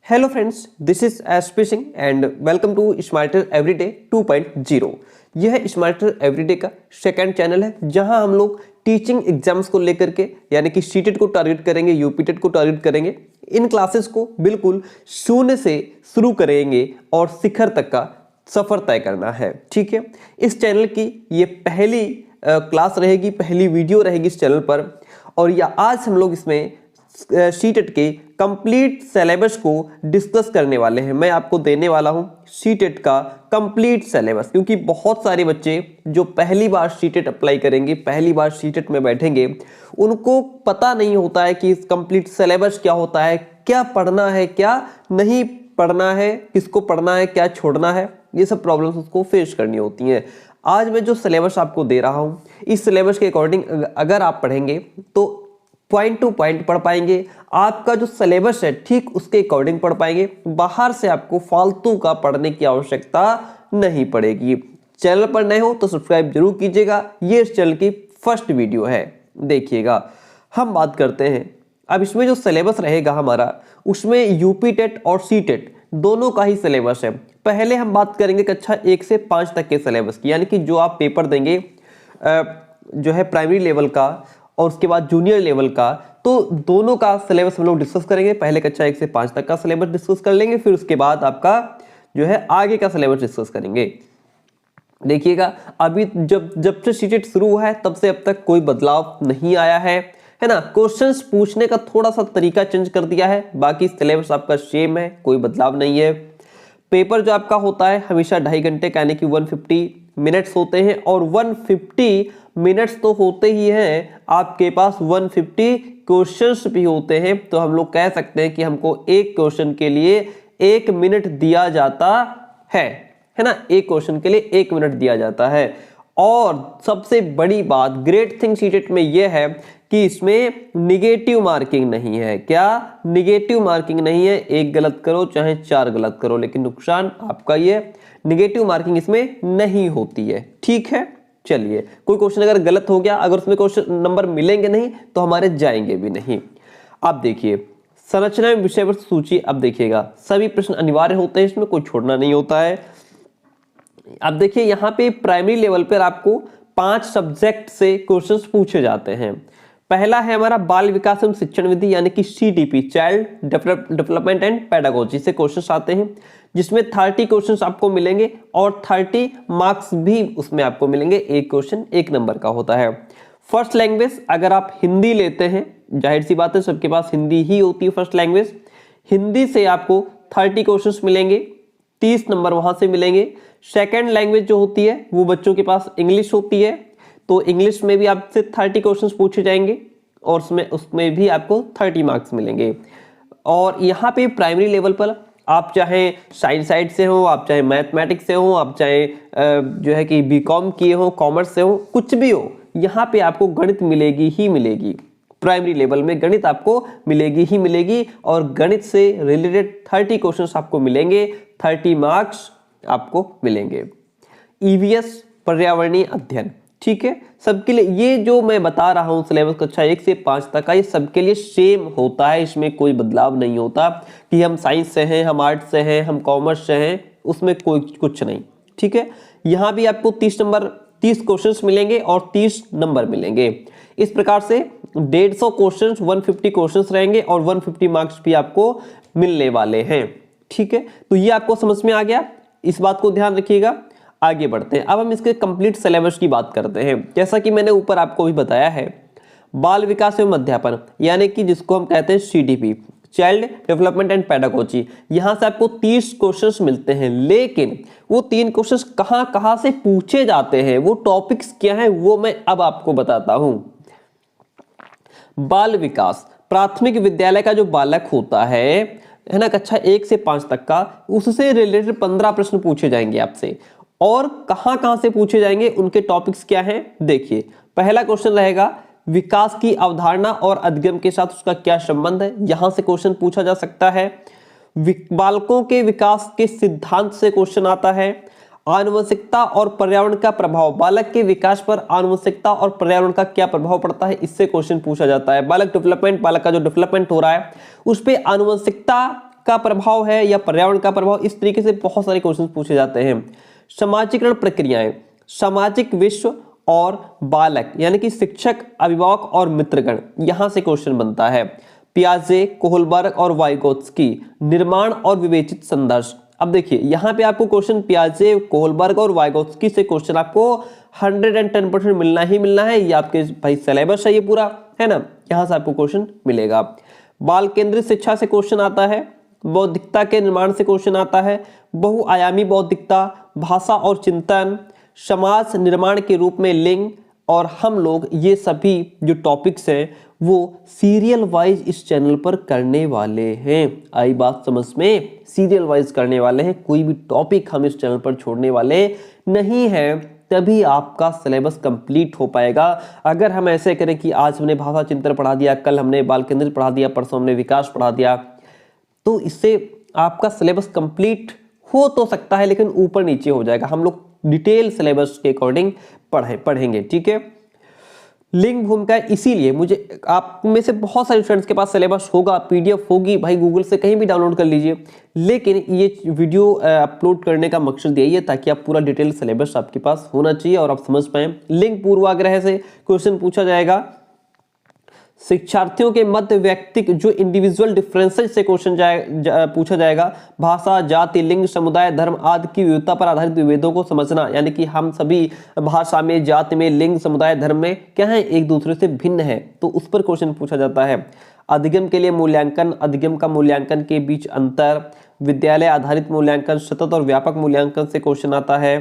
Hello friends, this is SP Singh and welcome to smarter everyday 2.0। यह smarter everyday का second channel है जहां हम लोग टीचिंग एग्जाम्स को लेकर के यानी कि सीटेट को टारगेट करेंगे, यूपीटेट को टारगेट करेंगे। इन क्लासेस को बिल्कुल शून्य से शुरू करेंगे और शिखर तक का सफर तय करना है। ठीक है, इस चैनल की ये पहली क्लास रहेगी, पहली वीडियो रहेगी इस चैनल पर। और या आज हम लोग इसमें सीटेट के कंप्लीट सिलेबस को डिस्कस करने वाले हैं। मैं आपको देने वाला हूं सीटेट का कंप्लीट सिलेबस, क्योंकि बहुत सारे बच्चे जो पहली बार सीटेट अप्लाई करेंगे, पहली बार सीटेट में बैठेंगे, उनको पता नहीं होता है कि इस कंप्लीट सिलेबस क्या होता है, क्या पढ़ना है, क्या नहीं पढ़ना है, किसको पढ़ना है, क्या छोड़ना है। ये सब प्रॉब्लम्स उसको फेस करनी होती हैं। आज मैं जो सिलेबस आपको दे रहा हूं, इस सिलेबस के अकॉर्डिंग अगर आप पढ़ेंगे तो पॉइंट टू पॉइंट पढ़ पाएंगे। आपका जो सिलेबस है ठीक उसके अकॉर्डिंग पढ़ पाएंगे। बाहर से आपको फालतू का पढ़ने की आवश्यकता नहीं पड़ेगी। चैनल पर नए हो तो सब्सक्राइब जरूर कीजिएगा। ये इस चैनल की फर्स्ट वीडियो है, देखिएगा। हम बात करते हैं अब इसमें जो सिलेबस रहेगा हमारा, उसमें यूपी टेट और सी टेट दोनों का ही सिलेबस है। पहले हम बात करेंगे कक्षा 1 से 5 तक के सिलेबस की, यानी कि जो आप पेपर देंगे जो है प्राइमरी लेवल का और उसके बाद जूनियर लेवल का, तो दोनों का सिलेबस हम लोग डिस्कस करेंगे। पहले कक्षा 1 से 5 तक का सिलेबस डिस्कस कर लेंगे, फिर उसके बाद आपका जो है आगे का सिलेबस डिस्कस करेंगे। देखिएगा, अभी जब से सीटेट शुरू हुआ है तब से अब तक कोई बदलाव नहीं आया है ना। क्वेश्चंस पूछने का थोड़ा सा तरीका चेंज कर दिया है, बाकी सिलेबस आपका सेम है, कोई बदलाव नहीं है। पेपर जो आपका होता है हमेशा 2.5 घंटे का, यानी कि 150 मिनट्स होते हैं, और 150 मिनट्स तो होते ही हैं, आपके पास 150 क्वेश्चंस भी होते हैं। तो हम लोग कह सकते हैं कि हमको एक क्वेश्चन के लिए 1 मिनट दिया जाता है ना। एक क्वेश्चन के लिए 1 मिनट दिया जाता है। और सबसे बड़ी बात ग्रेट थिंग सीटेट में यह है कि इसमें निगेटिव मार्किंग नहीं है। क्या निगेटिव मार्किंग नहीं है? एक गलत करो चाहे 4 गलत करो, लेकिन नुकसान आपका ये निगेटिव मार्किंग इसमें नहीं होती है। ठीक है, चलिए, कोई क्वेश्चन अगर गलत हो गया, अगर उसमें क्वेश्चन नंबर मिलेंगे नहीं तो हमारे जाएंगे भी नहीं। अब देखिए, संरचना में विषय वस्तु सूची। अब देखिएगा, सभी प्रश्न अनिवार्य होते हैं, इसमें कोई छोड़ना नहीं होता है। अब देखिए, यहाँ पे प्राइमरी लेवल पर आपको 5 सब्जेक्ट से क्वेश्चंस पूछे जाते हैं। पहला है हमारा बाल विकास एवं शिक्षण विधि, यानी कि CDP, child development and pedagogy से क्वेश्चंस आते हैं, जिसमें 30 क्वेश्चंस आपको मिलेंगे और 30 मार्क्स भी उसमें आपको मिलेंगे। एक क्वेश्चन 1 नंबर का होता है। फर्स्ट लैंग्वेज, अगर आप हिंदी लेते हैं, जाहिर सी बात है सबके पास हिंदी ही होती है फर्स्ट लैंग्वेज। हिंदी से आपको 30 क्वेश्चंस मिलेंगे, 30 नंबर वहां से मिलेंगे। सेकेंड लैंग्वेज जो होती है वो बच्चों के पास इंग्लिश होती है, तो इंग्लिश में भी आपसे 30 क्वेश्चंस पूछे जाएंगे और उसमें भी आपको 30 मार्क्स मिलेंगे। और यहाँ पे प्राइमरी लेवल पर आप चाहे साइंस साइड से हो, आप चाहे मैथमेटिक्स से हो, आप चाहे जो है कि बीकॉम किए हो, कॉमर्स से हो, कुछ भी हो, यहाँ पे आपको गणित मिलेगी ही मिलेगी। प्राइमरी लेवल में गणित आपको मिलेगी ही मिलेगी, और गणित से रिलेटेड 30 क्वेश्चंस आपको मिलेंगे, 30 मार्क्स आपको मिलेंगे। ईवीएस, पर्यावरणीय अध्ययन, ठीक है, सबके लिए ये जो मैं बता रहा हूं सिलेबस कक्षा 1 से 5 तक का, ये सबके लिए सेम होता है। इसमें कोई बदलाव नहीं होता कि हम साइंस से हैं, हम आर्ट्स से हैं, हम कॉमर्स से हैं, उसमें कोई कुछ नहीं। ठीक है, यहाँ भी आपको 30 क्वेश्चंस मिलेंगे और 30 नंबर मिलेंगे। इस प्रकार से 150 क्वेश्चंस, 150 क्वेश्चंस रहेंगे और 150 मार्क्स भी आपको मिलने वाले हैं। ठीक है, तो ये आपको समझ में आ गया, इस बात को ध्यान रखिएगा। आगे बढ़ते हैं, अब हम इसके कंप्लीट सिलेबस की बात करते हैं। जैसा कि मैंने ऊपर आपको भी बताया है, बाल विकास एवं अध्यापन, यानी कि जिसको हम कहते हैं CDP, child development and pedagogy, यहां से आपको 30 क्वेश्चंस मिलते हैं। लेकिन वो 3 क्वेश्चंस कहां से पूछे जाते हैं, वो टॉपिक्स क्या हैं, वो मैं अब आपको बताता हूं। बाल विकास, प्राथमिक विद्यालय का जो बालक होता है ना, कक्षा 1 से 5 तक का, उससे रिलेटेड 15 प्रश्न पूछे जाएंगे आपसे। और कहां से पूछे जाएंगे, उनके टॉपिक्स क्या हैं, देखिए। पहला क्वेश्चन रहेगा विकास की अवधारणा और अधिगम के साथ उसका क्या संबंध है, यहां से क्वेश्चन पूछा जा सकता है। बालकों के विकास के सिद्धांत से क्वेश्चन आता है। आनुवंशिकता और पर्यावरण का प्रभाव, बालक के विकास पर आनुवंशिकता और पर्यावरण का क्या प्रभाव पड़ता है, इससे क्वेश्चन पूछा जाता है। बालक का जो डेवलपमेंट हो रहा है उस पर आनुवंशिकता का प्रभाव है या पर्यावरण का प्रभाव, इस तरीके से बहुत सारे क्वेश्चन पूछे जाते हैं। समाजीकरण प्रक्रियाएं, सामाजिक विश्व और बालक यानी कि शिक्षक, अभिभावक और मित्रगण, यहां से क्वेश्चन बनता है। पियाजे, कोहलबर्ग और वाइगोत्स्की, निर्माण और विवेचित संघर्ष। अब देखिए यहाँ पे आपको क्वेश्चन पियाजे, कोहलबर्ग और वाइगोत्स्की से क्वेश्चन आपको 110% मिलना ही मिलना है। ये आपके भाई सिलेबस है ये पूरा, है ना, यहाँ से आपको क्वेश्चन मिलेगा। बाल केंद्रित शिक्षा से क्वेश्चन आता है, बौद्धिकता के निर्माण से क्वेश्चन आता है, बहुआयामी बौद्धिकता, भाषा और चिंतन, समाज निर्माण के रूप में लिंग और हम लोग, ये सभी जो टॉपिक्स हैं वो सीरियल वाइज इस चैनल पर करने वाले हैं। आई बात समझ में, सीरियल वाइज करने वाले हैं, कोई भी टॉपिक हम इस चैनल पर छोड़ने वाले नहीं हैं, तभी आपका सिलेबस कंप्लीट हो पाएगा। अगर हम ऐसे करें कि आज हमने भाषा चिंतन पढ़ा दिया, कल हमने बाल केंद्रित पढ़ा दिया, परसों हमने विकास पढ़ा दिया, तो इससे आपका सिलेबस कंप्लीट हो तो सकता है लेकिन ऊपर नीचे हो जाएगा। हम लोग डिटेल सिलेबस के अकॉर्डिंग पढ़ेंगे, ठीक है। लिंग भूमिका, इसीलिए मुझे, आप में से बहुत सारे स्टूडेंट्स के पास सिलेबस होगा, पीडीएफ होगी, भाई गूगल से कहीं भी डाउनलोड कर लीजिए, लेकिन ये वीडियो अपलोड करने का मकसद यही है ताकि आप पूरा डिटेल सिलेबस आपके पास होना चाहिए और आप समझ पाएं। लिंग पूर्वाग्रह से क्वेश्चन पूछा जाएगा। शिक्षार्थियों के मध्य व्यक्तिक जो इंडिविजुअल डिफरेंसेस से क्वेश्चन पूछा जाएगा। भाषा, जाति, लिंग, समुदाय, धर्म आदि की विविधता पर आधारित विभेदों को समझना, यानी कि हम सभी भाषा में, जाति में, लिंग, समुदाय, धर्म में क्या है, एक दूसरे से भिन्न है, तो उस पर क्वेश्चन पूछा जाता है। अधिगम के लिए मूल्यांकन, अधिगम का मूल्यांकन के बीच अंतर, विद्यालय आधारित मूल्यांकन, सतत और व्यापक मूल्यांकन से क्वेश्चन आता है।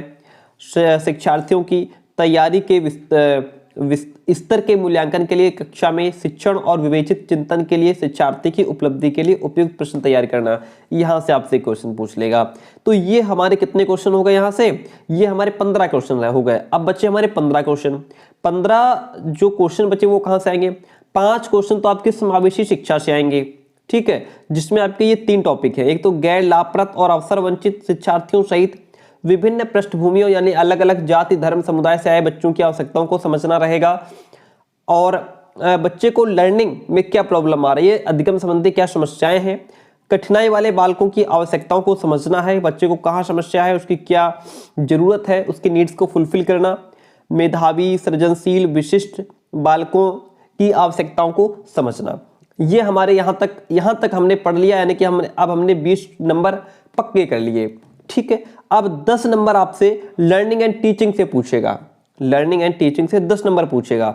शिक्षार्थियों की तैयारी के स्तर के मूल्यांकन के लिए कक्षा में शिक्षण और विवेचित चिंतन के लिए शिक्षार्थी की उपलब्धि के लिए उपयुक्त प्रश्न तैयार करना, यहां से आपसे क्वेश्चन पूछ लेगा। तो ये हमारे कितने क्वेश्चन हो गए यहाँ से, ये हमारे 15 क्वेश्चन हो गए। अब बच्चे हमारे 15 क्वेश्चन, 15 जो क्वेश्चन बचे वो कहां से आएंगे, 5 क्वेश्चन तो आपके समावेशी शिक्षा से आएंगे, ठीक है, जिसमें आपके ये 3 टॉपिक है। एक तो गैर लाभप्रद और अवसर वंचित शिक्षार्थियों सहित विभिन्न पृष्ठभूमियों यानी अलग अलग जाति, धर्म, समुदाय से आए बच्चों की आवश्यकताओं को समझना रहेगा, और बच्चे को लर्निंग में क्या प्रॉब्लम आ रही है, अधिगम संबंधी क्या समस्याएं हैं, कठिनाई वाले बालकों की आवश्यकताओं को समझना है, बच्चे को कहाँ समस्या है, उसकी क्या जरूरत है, उसकी नीड्स को फुलफिल करना, मेधावी, सृजनशील, विशिष्ट बालकों की आवश्यकताओं को समझना। ये हमारे यहाँ तक हमने पढ़ लिया, यानी कि अब हमने 20 नंबर पक्के कर लिए, ठीक है। अब 10 नंबर आपसे लर्निंग एंड टीचिंग से पूछेगा, लर्निंग एंड टीचिंग से 10 नंबर पूछेगा।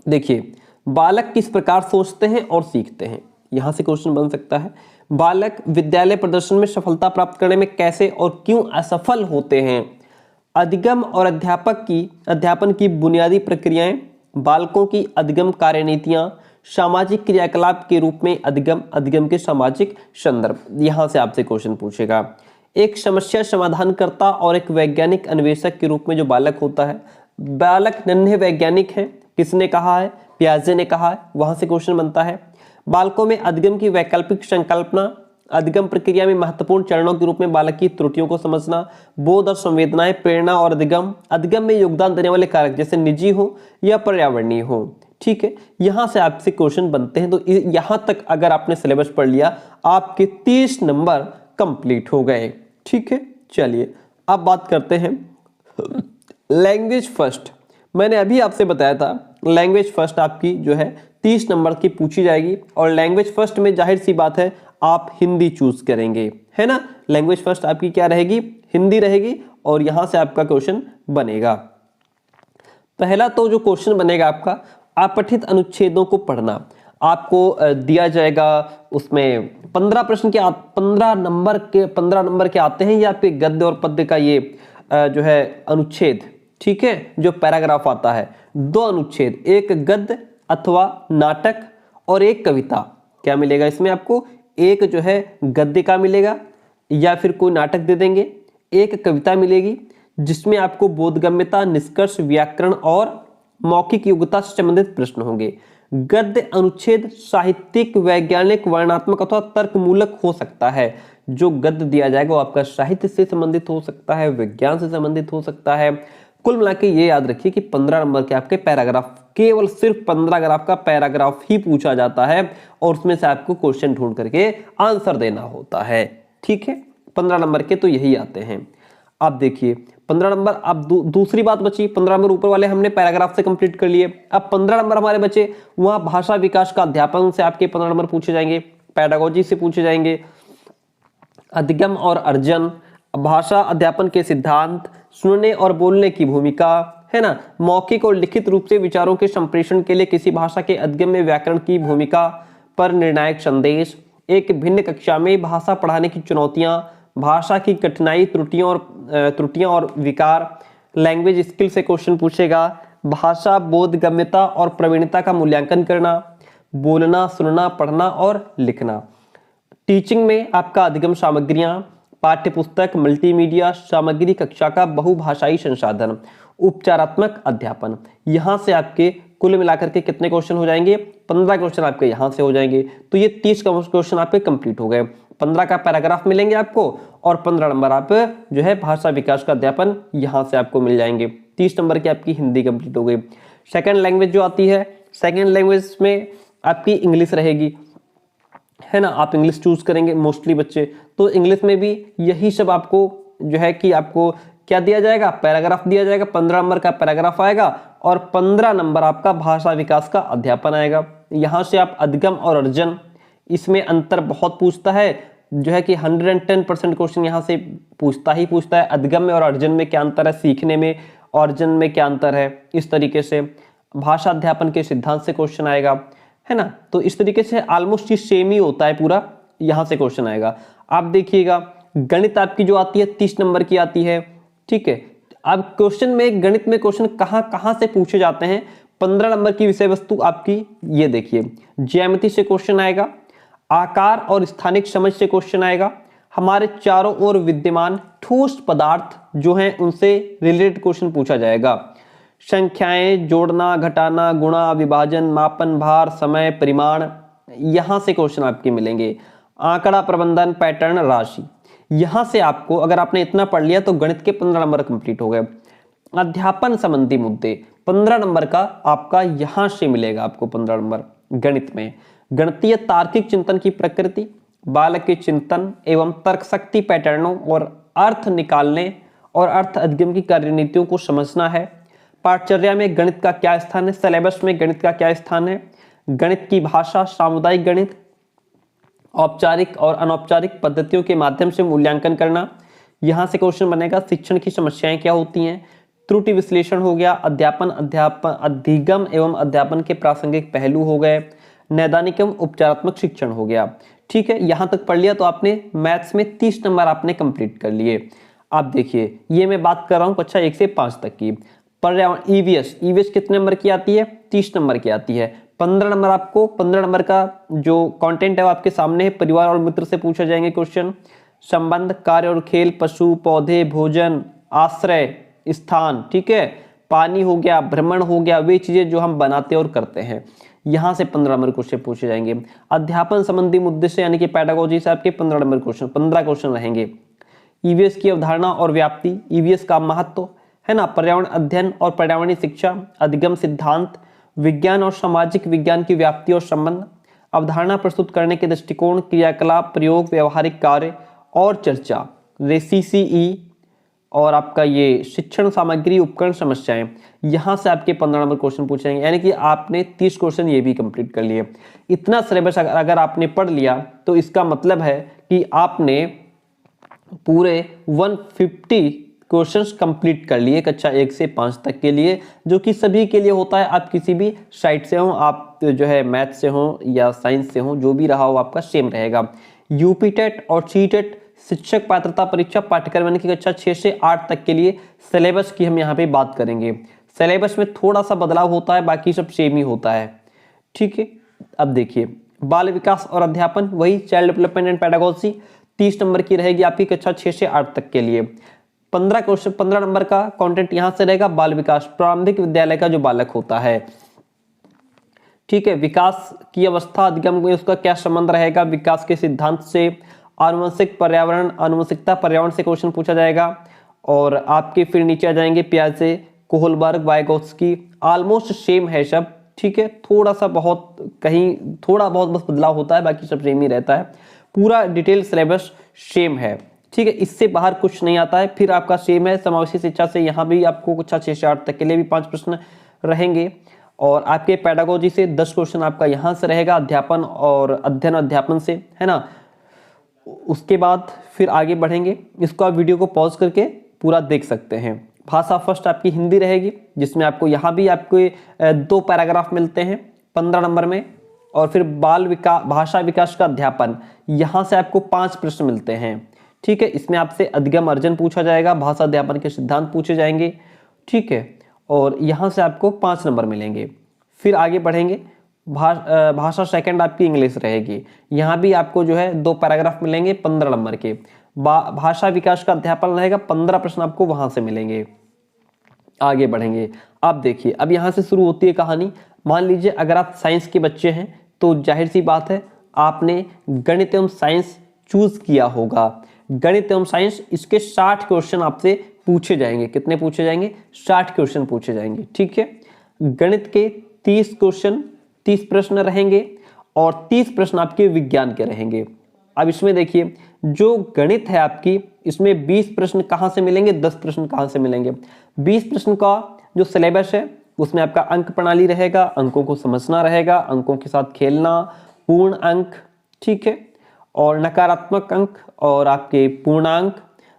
देखिए, बालक किस प्रकार सोचते हैं और सीखते हैं, यहां से क्वेश्चन बन सकता है। बालक विद्यालय प्रदर्शन में सफलता प्राप्त करने में कैसे और क्यों असफल होते हैं। अधिगम और अध्यापन की बुनियादी प्रक्रियाएं, बालकों की अधिगम कार्यनीतियां, सामाजिक क्रियाकलाप के रूप में अधिगम के सामाजिक संदर्भ, यहां से आपसे क्वेश्चन पूछेगा। एक समस्या समाधानकर्ता और एक वैज्ञानिक अन्वेषक के रूप में जो बालक होता है, बालक नन्हे वैज्ञानिक है, किसने कहा है, पियाजे ने कहा है, वहां से क्वेश्चन बनता है। बालकों में अधिगम की वैकल्पिक संकल्पना, अधिगम प्रक्रिया में महत्वपूर्ण चरणों के रूप में बालक की त्रुटियों को समझना, बोध और संवेदनाएं, प्रेरणा और अधिगम में योगदान देने वाले कारक जैसे निजी हो या पर्यावरणीय हो, ठीक है, यहां से आपसे क्वेश्चन बनते हैं। तो यहां तक अगर आपने सिलेबस पढ़ लिया, आपके 30 नंबर कंप्लीट हो गए, ठीक है। चलिए अब बात करते हैं लैंग्वेज फर्स्ट। मैंने अभी आपसे बताया था लैंग्वेज फर्स्ट आपकी जो है 30 नंबर की पूछी जाएगी, और लैंग्वेज फर्स्ट में जाहिर सी बात है आप हिंदी चूज करेंगे, है ना। लैंग्वेज फर्स्ट आपकी क्या रहेगी, हिंदी रहेगी, और यहां से आपका क्वेश्चन बनेगा। पहला तो जो क्वेश्चन बनेगा आपका, अपठित अनुच्छेदों को पढ़ना आपको दिया जाएगा। उसमें 15 प्रश्न के 15 नंबर के आते हैं। ये आपके गद्य और पद्य का ये जो है अनुच्छेद, ठीक है, जो पैराग्राफ आता है, 2 अनुच्छेद, एक गद्य अथवा नाटक और एक कविता। क्या मिलेगा इसमें आपको, एक जो है गद्य का मिलेगा या फिर कोई नाटक दे देंगे, एक कविता मिलेगी जिसमें आपको बोधगम्यता, निष्कर्ष, व्याकरण और मौखिक योग्यता से संबंधित प्रश्न होंगे। गद्य अनुच्छेद साहित्यिक, वैज्ञानिक, वर्णनात्मक अथवा तर्कमूलक हो सकता है। जो गद्य दिया जाएगा वो आपका साहित्य से संबंधित हो सकता है, विज्ञान से संबंधित हो सकता है, कुल मिला के ये याद रखिए कि 15 नंबर के आपके पैराग्राफ, केवल सिर्फ 15 ग्राफ का पैराग्राफ ही पूछा जाता है और उसमें से आपको क्वेश्चन ढूंढ करके आंसर देना होता है। ठीक है, 15 नंबर के तो यही आते हैं। अब देखिए 15 नंबर, अब दूसरी बात बची, 15 नंबर ऊपर वाले हमने पैराग्राफ से कंप्लीट कर लिए। अब 15 नंबर हमारे बचे, वहां भाषा विकास का अध्यापन से आपके 15 नंबर पूछे जाएंगे, पेडागोजी से पूछे जाएंगे, अधिगम और अर्जन, भाषा अध्यापन के सिद्धांत, सुनने और बोलने की भूमिका, है ना, मौखिक और लिखित रूप से विचारों के संप्रेषण के लिए किसी भाषा के अधिगम में व्याकरण की भूमिका पर निर्णायक संदेश, एक भिन्न कक्षा में भाषा पढ़ाने की चुनौतियां, भाषा की कठिनाई, त्रुटियां और विकार, लैंग्वेज स्किल से क्वेश्चन पूछेगा, भाषा बोधगम्यता और प्रवीणता का मूल्यांकन करना, बोलना, सुनना, पढ़ना और लिखना। टीचिंग में आपका अधिगम सामग्रियां, पाठ्यपुस्तक, मल्टीमीडिया सामग्री, कक्षा का बहुभाषाई संसाधन, उपचारात्मक अध्यापन। यहां से आपके कुल मिलाकर के कितने क्वेश्चन हो जाएंगे? 15 क्वेश्चन आपके यहां से हो जाएंगे। तो ये 30 क्वेश्चन आपके कंप्लीट हो गए। 15 का पैराग्राफ मिलेंगे आपको और 15 नंबर आप जो है भाषा विकास का अध्यापन यहां से आपको मिल जाएंगे। 30 नंबर की आपकी हिंदी कंप्लीट हो गई। सेकेंड लैंग्वेज जो आती है, सेकेंड लैंग्वेज में आपकी इंग्लिश रहेगी, है ना, आप इंग्लिश चूज करेंगे मोस्टली बच्चे। तो इंग्लिश में भी यही सब आपको जो है कि आपको क्या दिया जाएगा? पैराग्राफ दिया जाएगा। 15 नंबर का पैराग्राफ आएगा और 15 नंबर आपका भाषा विकास का अध्यापन आएगा। यहां से आप अधिगम और अर्जन, इसमें अंतर बहुत पूछता है, जो है कि 110% क्वेश्चन यहां से पूछता है। अधिगम में और अर्जन में क्या अंतर है, सीखने में और अर्जन में क्या अंतर है, इस तरीके से। भाषा अध्यापन के सिद्धांत से क्वेश्चन आएगा, है ना। तो इस तरीके से ऑलमोस्ट ये सेम ही होता है पूरा, यहां से क्वेश्चन आएगा। आप देखिएगा गणित आपकी जो आती है 30 नंबर की आती है, ठीक है। अब क्वेश्चन में, गणित में क्वेश्चन कहां से पूछे जाते हैं? 15 नंबर की विषय वस्तु आपकी ये देखिए, ज्यामिति से क्वेश्चन आएगा, आकार और स्थानिक समझ से क्वेश्चन आएगा, हमारे चारों ओर विद्यमान ठोस पदार्थ जो हैं उनसे रिलेटेड क्वेश्चन पूछा जाएगा, संख्याएं जोड़ना, घटाना, गुणा, विभाजन, मापन, भार, समय, परिमाण, यहां से क्वेश्चन आपके मिलेंगे, आंकड़ा प्रबंधन, पैटर्न, राशि। यहां से आपको, अगर आपने इतना पढ़ लिया तो गणित के 15 नंबर कंप्लीट हो गए। अध्यापन संबंधी मुद्दे 15 नंबर का आपका यहां से मिलेगा आपको 15 नंबर गणित में। गणितीय तार्किक चिंतन की प्रकृति, बालक के चिंतन एवं तर्क शक्ति, पैटर्नों और अर्थ निकालने और अर्थ अधिगम की कार्यनीतियों को समझना है। पाठचर्या में गणित का क्या स्थान है, सिलेबस में गणित का क्या स्थान है, गणित की भाषा, सामुदायिक गणित, औपचारिक और अनौपचारिक पद्धतियों के माध्यम से मूल्यांकन करना, यहां से क्वेश्चन बनेगा। शिक्षण की समस्याएं क्या होती हैं, त्रुटि विश्लेषण हो गया, अधिगम एवं अध्यापन के प्रासंगिक पहलू हो गए, नैदानिक एवं उपचारात्मक शिक्षण हो गया। ठीक है, यहां तक पढ़ लिया तो आपने मैथ्स में 30 नंबर आपने कंप्लीट कर लिए। आप देखिए, ये मैं बात कर रहा हूं कक्षा 1 से 5 तक की। पर्यावरण, ईवीएस कितने नंबर की आती है? 30 नंबर की आती है। 15 नंबर आपको, 15 नंबर का जो कंटेंट है वो आपके सामने है। परिवार और मित्र से पूछे जाएंगे क्वेश्चन, संबंध, कार्य और खेल, पशु, पौधे, भोजन, आश्रय स्थान, ठीक है, पानी हो गया, भ्रमण हो गया, वे चीजें जो हम बनाते और करते हैं, यहां से 15 नंबर क्वेश्चन पूछे जाएंगे। अध्यापन संबंधी मुद्दे से यानी कि पेडागोजी से आपके 15 नंबर क्वेश्चन, 15 क्वेश्चन रहेंगे। ईवीएस की अवधारणा और व्याप्ति, ईवीएस का महत्व, है ना, पर्यावरण अध्ययन और पर्यावरणीय शिक्षा, अधिगम सिद्धांत, विज्ञान और सामाजिक विज्ञान की व्याप्ति और संबंध, अवधारणा प्रस्तुत करने के दृष्टिकोण, क्रियाकलाप, प्रयोग, व्यवहारिक कार्य और चर्चा, सीसीई, और आपका ये शिक्षण सामग्री, उपकरण, समस्याएं, यहां से आपके 15 नंबर क्वेश्चन पूछे जाएंगे। यानी कि आपने 30 क्वेश्चन ये भी कंप्लीट कर लिए। इतना सिलेबस अगर आपने पढ़ लिया तो इसका मतलब है कि आपने पूरे 150 क्वेश्चंस कंप्लीट कर लिए कक्षा 1 से 5 तक के लिए, जो कि सभी के लिए होता है। आप किसी भी साइड से हो, आप जो है मैथ से हो या साइंस से हो, जो भी रहा हो आपका सेम रहेगा। यूपी टेट और सी टेट शिक्षक पात्रता परीक्षा पाठ्यक्रम यानी कि कक्षा 6 से 8 तक के लिए सिलेबस की हम यहाँ पे बात करेंगे। सिलेबस में थोड़ा सा बदलाव होता है, बाकी सब सेम ही होता है, ठीक है। अब देखिए, बाल विकास और अध्यापन, वही child development and pedagogy, 30 number की रहेगी आपकी कक्षा 6 से 8 तक के लिए। 15 क्वेश्चन, 15 नंबर का कंटेंट यहां से रहेगा। बाल विकास, प्रारंभिक विद्यालय का जो बालक होता है, ठीक है, विकास की अवस्था, अधिगम में उसका क्या संबंध रहेगा, विकास के सिद्धांत से, आनुवंशिक पर्यावरण, आनुवंशिकता पर्यावरण से क्वेश्चन पूछा जाएगा। और आपके फिर नीचे आ जाएंगे प्याजे, कोहलबर्ग, वाइगोत्स्की, ऑलमोस्ट सेम है सब, ठीक है। थोड़ा सा बहुत कहीं थोड़ा बहुत बस बदलाव होता है, बाकी सब सेम ही रहता है। पूरा डिटेल सिलेबस सेम है, ठीक है। इससे बाहर कुछ नहीं आता है। फिर आपका सेम है समावेशी शिक्षा से, यहाँ भी आपको कक्षा 6 से 8 तक के लिए भी 5 प्रश्न रहेंगे। और आपके पेडागोजी से 10 क्वेश्चन आपका यहाँ से रहेगा, अध्यापन और अध्ययन अध्यापन से, है ना। उसके बाद फिर आगे बढ़ेंगे। इसको आप वीडियो को पॉज करके पूरा देख सकते हैं। भाषा फर्स्ट आपकी हिंदी रहेगी, जिसमें आपको यहाँ भी आपके 2 पैराग्राफ मिलते हैं 15 नंबर में। और फिर बाल विकास, भाषा विकास का अध्यापन, यहाँ से आपको 5 प्रश्न मिलते हैं, ठीक है। इसमें आपसे अधिगम अर्जन पूछा जाएगा, भाषा अध्यापन के सिद्धांत पूछे जाएंगे, ठीक है। और यहाँ से आपको 5 नंबर मिलेंगे। फिर आगे बढ़ेंगे। भाषा सेकंड आपकी इंग्लिश रहेगी, यहाँ भी आपको जो है 2 पैराग्राफ मिलेंगे 15 नंबर के। भाषा विकास का अध्यापन रहेगा, 15 प्रश्न आपको वहां से मिलेंगे। आगे बढ़ेंगे। अब देखिए, अब यहाँ से शुरू होती है कहानी। मान लीजिए अगर आप साइंस के बच्चे हैं तो जाहिर सी बात है आपने गणित एवं साइंस चूज किया होगा। गणित एवं साइंस, इसके 60 क्वेश्चन आपसे पूछे जाएंगे। कितने पूछे जाएंगे? 60 क्वेश्चन पूछे जाएंगे, ठीक है। गणित के 30 प्रश्न रहेंगे और 30 प्रश्न आपके विज्ञान के रहेंगे। अब इसमें देखिए, जो गणित है आपकी, इसमें 20 प्रश्न कहाँ से मिलेंगे, 10 प्रश्न कहाँ से मिलेंगे। 20 प्रश्न का जो सिलेबस है उसमें आपका अंक प्रणाली रहेगा, अंकों को समझना रहेगा, अंकों के साथ खेलना, पूर्ण अंक, ठीक है, और नकारात्मक अंक और आपके पूर्णांक,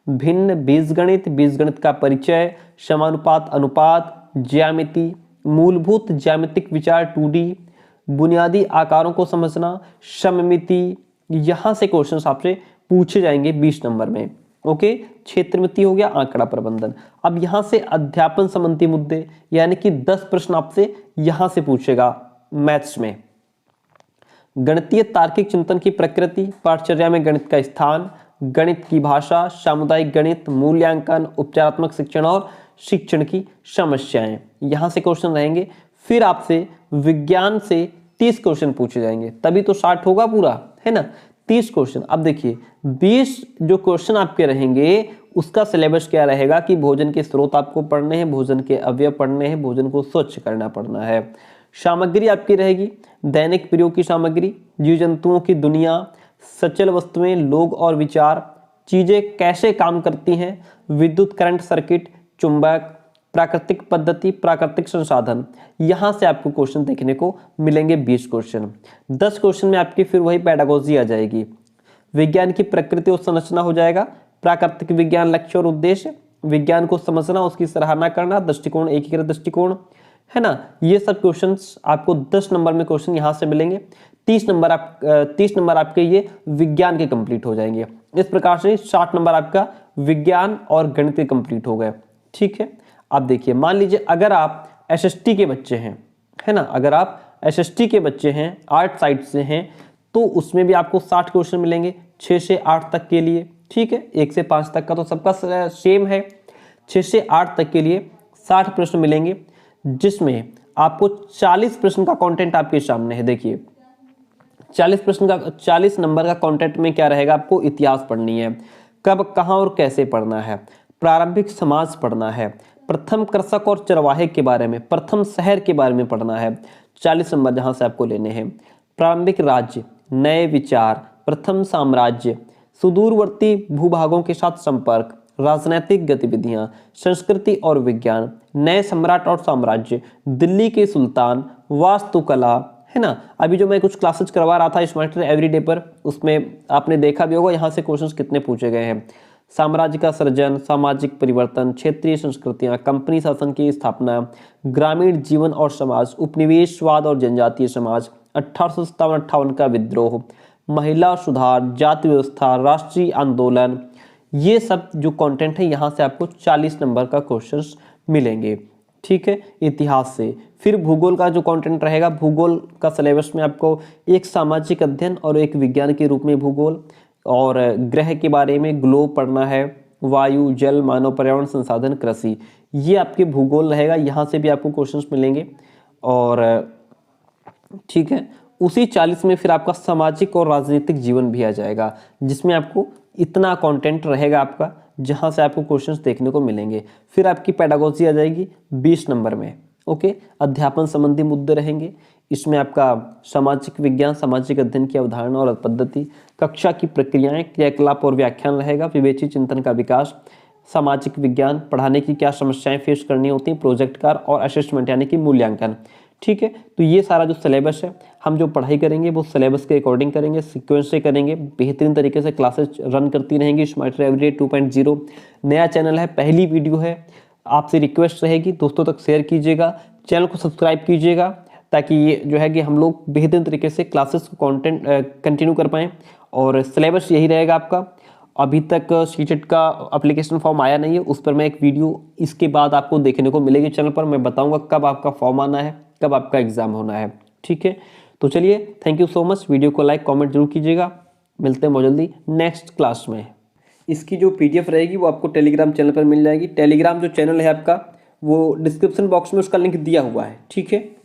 भिन्न बीजगणित का परिचय, समानुपात अनुपात, ज्यामिति, मूलभूत ज्यामितिक विचार 2D, बुनियादी आकारों को समझना, सममिति, यहां से क्वेश्चंस आपसे पूछे जाएंगे 20 नंबर में। ओके, क्षेत्रमिति हो गया, आंकड़ा प्रबंधन। अब यहां से अध्यापन संबंधी मुद्दे, यानी कि 10 प्रश्न आपसे यहां से पूछेगा मैथ्स में। गणितीय तार्किक चिंतन की प्रकृति, पाठचर्या में गणित का स्थान, गणित की भाषा, सामुदायिक गणित, मूल्यांकन, उपचारात्मक शिक्षण और शिक्षण की समस्याएं, यहां से क्वेश्चन रहेंगे। फिर आपसे विज्ञान से 30 क्वेश्चन पूछे जाएंगे, तभी तो 60 होगा पूरा, है ना। 30 क्वेश्चन। अब देखिए 20 जो क्वेश्चन आपके रहेंगे उसका सिलेबस क्या रहेगा कि भोजन के स्रोत आपको पढ़ने हैं, भोजन के अवयव पढ़ने हैं, भोजन को स्वच्छ करना पड़ना है। सामग्री आपकी रहेगी दैनिक प्रयोग की सामग्री, जीव जंतुओं की दुनिया, सचल वस्तुएं, लोग और विचार, चीजें कैसे काम करती हैं, विद्युत करंट सर्किट, चुंबक, प्राकृतिक पद्धति, प्राकृतिक संसाधन, यहां से आपको क्वेश्चन देखने को मिलेंगे 20 क्वेश्चन। 10 क्वेश्चन में आपकी फिर वही पेडागोजी आ जाएगी। विज्ञान की प्रकृति और संरचना हो जाएगा, प्राकृतिक विज्ञान लक्ष्य और उद्देश्य, विज्ञान को समझना, उसकी सराहना करना, दृष्टिकोण, एकीकृत दृष्टिकोण, है ना। ये सब क्वेश्चंस आपको 10 नंबर में क्वेश्चन यहां से मिलेंगे। 30 नंबर आपके ये विज्ञान के कंप्लीट हो जाएंगे। इस प्रकार से 60 नंबर आपका विज्ञान और गणित के कंप्लीट हो गए, ठीक है। अब देखिए, मान लीजिए अगर आप एसएसटी के बच्चे हैं, है ना, अगर आप एसएसटी के बच्चे हैं, आर्ट साइड से हैं, तो उसमें भी आपको 60 क्वेश्चन मिलेंगे 6 से 8 तक के लिए, ठीक है। 1 से 5 तक का तो सबका सेम है। 6 से 8 तक के लिए 60 प्रश्न मिलेंगे, जिसमें आपको 40 प्रश्न का कंटेंट आपके सामने है। देखिए 40 नंबर का कंटेंट में क्या रहेगा, आपको इतिहास पढ़नी है, कब, कहां और कैसे पढ़ना है, प्रारंभिक समाज पढ़ना है, प्रथम कृषक और चरवाहे के बारे में, प्रथम शहर के बारे में पढ़ना है, 40 नंबर जहां से आपको लेने हैं। प्रारंभिक राज्य, नए विचार, प्रथम साम्राज्य, सुदूरवर्ती भूभागों के साथ संपर्क, राजनैतिक गतिविधियां, संस्कृति और विज्ञान, नए सम्राट और साम्राज्य, दिल्ली के सुल्तान, वास्तुकला, है ना। अभी जो मैं कुछ क्लासेस करवा रहा था स्मार्टर एवरीडे पर, उसमें आपने देखा भी होगा यहाँ से क्वेश्चंस कितने पूछे गए हैं। साम्राज्य का सृजन, सामाजिक परिवर्तन, क्षेत्रीय संस्कृतियां, कंपनी शासन की स्थापना, ग्रामीण जीवन और समाज, उपनिवेशवाद और जनजातीय समाज, 1857-58 का विद्रोह, महिला सुधार, जाति व्यवस्था, राष्ट्रीय आंदोलन, ये सब जो कंटेंट है यहाँ से आपको 40 नंबर का क्वेश्चंस मिलेंगे, ठीक है। इतिहास से फिर भूगोल का जो कंटेंट रहेगा, भूगोल का सिलेबस में आपको एक सामाजिक अध्ययन और एक विज्ञान के रूप में भूगोल, और ग्रह के बारे में ग्लोब पढ़ना है, वायु, जल, मानव, पर्यावरण, संसाधन, कृषि, ये आपके भूगोल रहेगा। यहाँ से भी आपको क्वेश्चंस मिलेंगे। और ठीक है, उसी 40 में फिर आपका सामाजिक और राजनीतिक जीवन भी आ जाएगा, जिसमें आपको इतना कंटेंट रहेगा आपका, जहाँ से आपको क्वेश्चंस देखने को मिलेंगे। फिर आपकी पेडागोजी आ जाएगी 20 नंबर में। ओके, अध्यापन संबंधी मुद्दे रहेंगे। इसमें आपका सामाजिक विज्ञान, सामाजिक अध्ययन की अवधारणा और पद्धति, कक्षा की प्रक्रियाएं, क्रियाकलाप और व्याख्यान रहेगा, विवेची चिंतन का विकास, सामाजिक विज्ञान, पढ़ाने की क्या समस्याएं फेस करनी होती हैं, प्रोजेक्ट कार्य और असेसमेंट यानी कि मूल्यांकन। ठीक है, तो ये सारा जो सिलेबस है, हम जो पढ़ाई करेंगे वो सिलेबस के अकॉर्डिंग करेंगे, सीक्वेंस से करेंगे। बेहतरीन तरीके से क्लासेस रन करती रहेंगी स्मार्टर एवरीडे 2.0। नया चैनल है, पहली वीडियो है, आपसे रिक्वेस्ट रहेगी दोस्तों तक शेयर कीजिएगा, चैनल को सब्सक्राइब कीजिएगा, ताकि ये जो है कि हम लोग बेहतरीन तरीके से क्लासेस को कंटेंट कंटिन्यू कर पाएँ। और सिलेबस यही रहेगा आपका। अभी तक सीटेट का एप्लीकेशन फॉर्म आया नहीं है, उस पर मैं एक वीडियो इसके बाद आपको देखने को मिलेगी चैनल पर। मैं बताऊंगा कब आपका फॉर्म आना है, कब आपका एग्जाम होना है। ठीक है, तो चलिए, thank you so much. Video को लाइक कमेंट जरूर कीजिएगा। मिलते हैं बहुत जल्दी नेक्स्ट क्लास में। इसकी जो PDF रहेगी वो आपको टेलीग्राम चैनल पर मिल जाएगी। टेलीग्राम जो चैनल है आपका, वो डिस्क्रिप्शन बॉक्स में उसका लिंक दिया हुआ है। ठीक है।